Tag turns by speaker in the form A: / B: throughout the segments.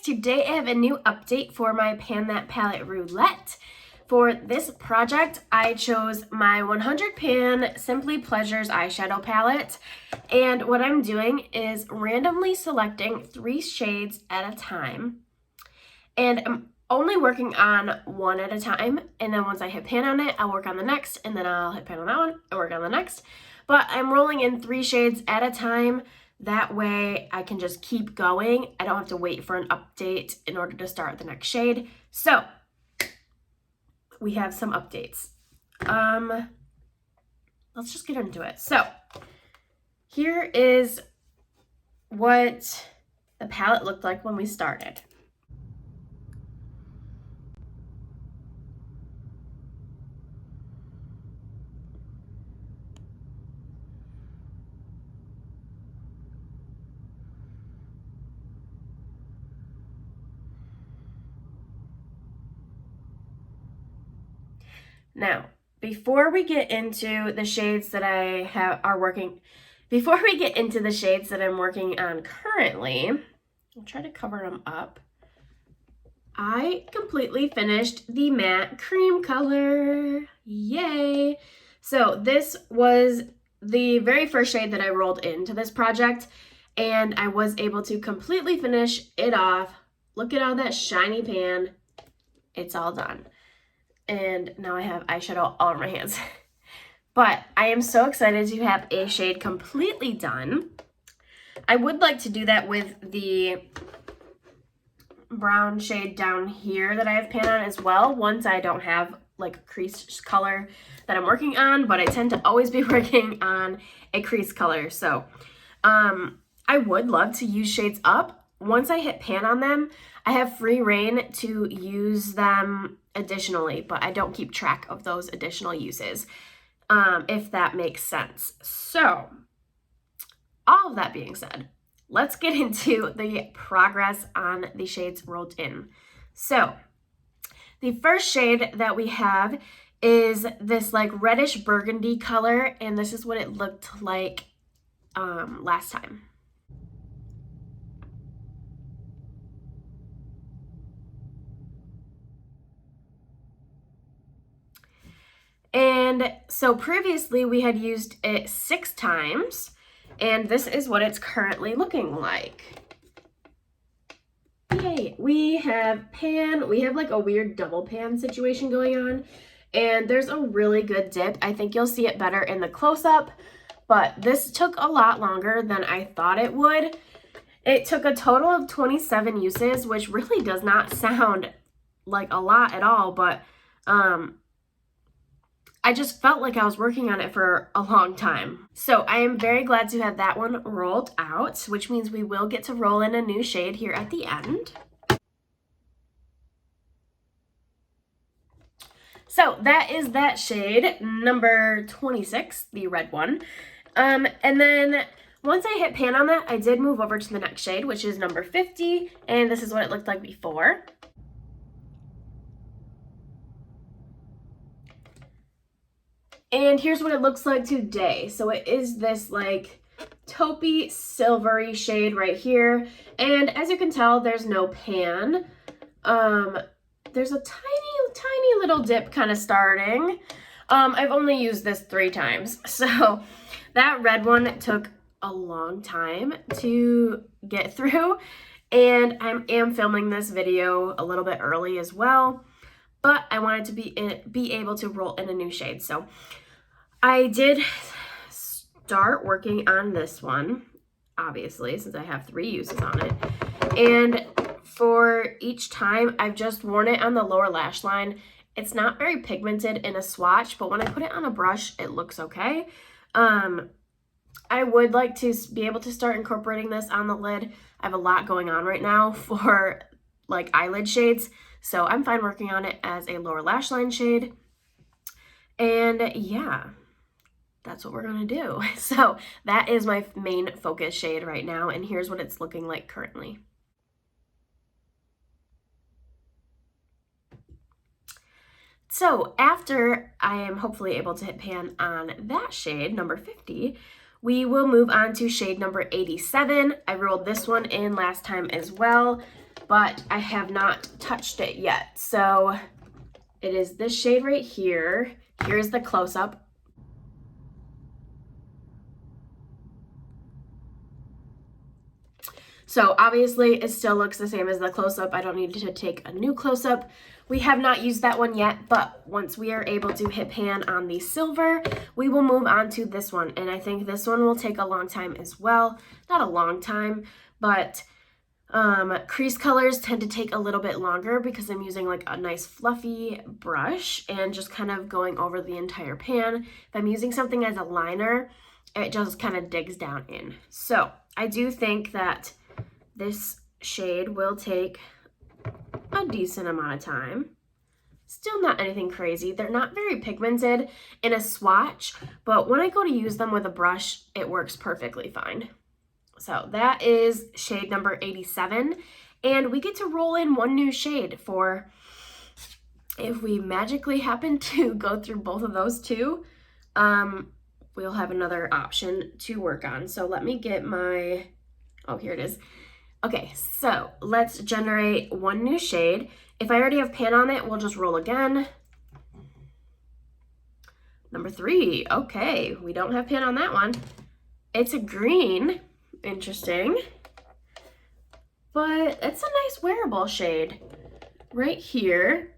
A: Today I have a new update for my Pan That Palette Roulette. For this project, I chose my 100 Pan Simply Pleasures eyeshadow palette, and what I'm doing is randomly selecting 3 shades at a time, and I'm only working on one at a time, and then once I hit pan on it, I'll work on the next, and then I'll hit pan on that one and work on the next. But I'm rolling in 3 shades at a time. That way I can just keep going. I don't have to wait for an update in order to start the next shade. So we have some updates. Let's just get into it. So here is what the palette looked like when we started. Now, before we get into the shades that before we get into the shades that I'm working on currently, I'll try to cover them up. I completely finished the matte cream color. Yay! So this was the very first shade that I rolled into this project, and I was able to completely finish it off. Look at all that shiny pan. It's all done. And now I have eyeshadow all over my hands. But I am so excited to have a shade completely done. I would like to do that with the brown shade down here that I have pan on as well, once I don't have like a crease color that I'm working on, but I tend to always be working on a crease color. So I would love to use shades up. Once I hit pan on them, I have free reign to use them additionally, but I don't keep track of those additional uses, if that makes sense. So, all of that being said, let's get into the progress on the shades rolled in. So, the first shade that we have is this like reddish burgundy color, and this is what it looked like last time. And so previously we had used it 6 times, and this is what it's currently looking like. Yay! We have pan, we have like a weird double pan situation going on, and there's a really good dip. I think you'll see it better in the close-up, but this took a lot longer than I thought it would. It took a total of 27 uses, which really does not sound like a lot at all, but I just felt like I was working on it for a long time. So I am very glad to have that one rolled out, which means we will get to roll in a new shade here at the end. So that is that shade, number 26, the red one. And then once I hit pan on that, I did move over to the next shade, which is number 50, and this is what it looked like before. And here's what it looks like today. So it is this like taupey silvery shade right here. And as you can tell, there's no pan. There's a tiny little dip kind of starting. I've only used this 3 times. So that red one took a long time to get through. And I am filming this video a little bit early as well, but I wanted to be able to roll in a new shade. So I did start working on this one, obviously, since I have 3 uses on it. And for each time, I've just worn it on the lower lash line. It's not very pigmented in a swatch, but when I put it on a brush, it looks okay. I would like to be able to start incorporating this on the lid. I have a lot going on right now for like eyelid shades, so I'm fine working on it as a lower lash line shade. And yeah, that's what we're gonna do. So that is my main focus shade right now, and here's what it's looking like currently. So after I am hopefully able to hit pan on that shade, number 50, we will move on to shade number 87. I rolled this one in last time as well. but I have not touched it yet. So it is this shade right here. Here's the close-up. So obviously it still looks the same as the close-up. I don't need to take a new close-up. We have not used that one yet, but once we are able to hit pan on the silver, we will move on to this one. And I think this one will take a long time as well. Not a long time, but crease colors tend to take a little bit longer because I'm using like a nice fluffy brush and just kind of going over the entire pan. If I'm using something as a liner, it just kind of digs down in. So I do think that this shade will take a decent amount of time. Still not anything crazy. They're not very pigmented in a swatch, but when I go to use them with a brush, it works perfectly fine. So that is shade number 87, and we get to roll in one new shade for if we magically happen to go through both of those two, we'll have another option to work on. So let me get my, oh, here it is. Okay, so let's generate one new shade. If I already have pan on it, we'll just roll again. Number 3, okay, we don't have pan on that one. It's a green, interesting, but it's a nice wearable shade. Right here,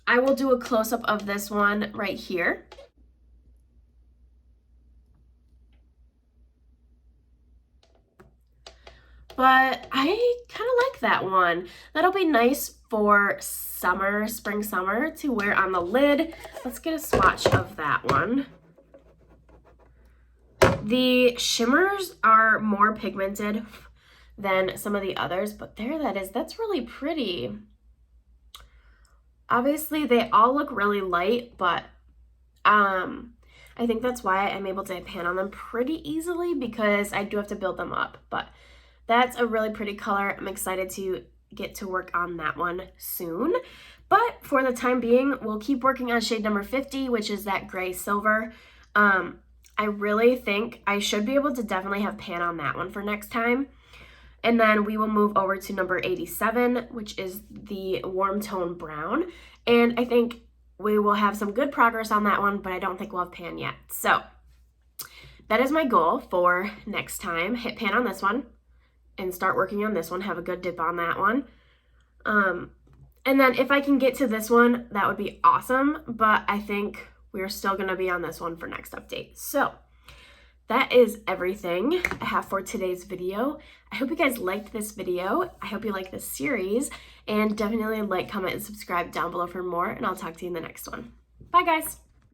A: I will do a close-up of this one right here. But I kind of like that one. That'll be nice for summer, spring, summer to wear on the lid. Let's get a swatch of that one. The shimmers are more pigmented than some of the others, but there that is. That's really pretty. Obviously, they all look really light, but I think that's why I'm able to pan on them pretty easily because I do have to build them up. But that's a really pretty color. I'm excited to get to work on that one soon. But for the time being, we'll keep working on shade number 50, which is that gray silver. I really think I should be able to definitely have pan on that one for next time. And then we will move over to number 87, which is the warm tone brown. And I think we will have some good progress on that one, but I don't think we'll have pan yet. So that is my goal for next time. Hit pan on this one and start working on this one. Have a good dip on that one. And then if I can get to this one, that would be awesome. But I think we're still going to be on this one for next update. So that is everything I have for today's video. I hope you guys liked this video. I hope you like this series, and definitely like, comment, and subscribe down below for more, and I'll talk to you in the next one. Bye, guys.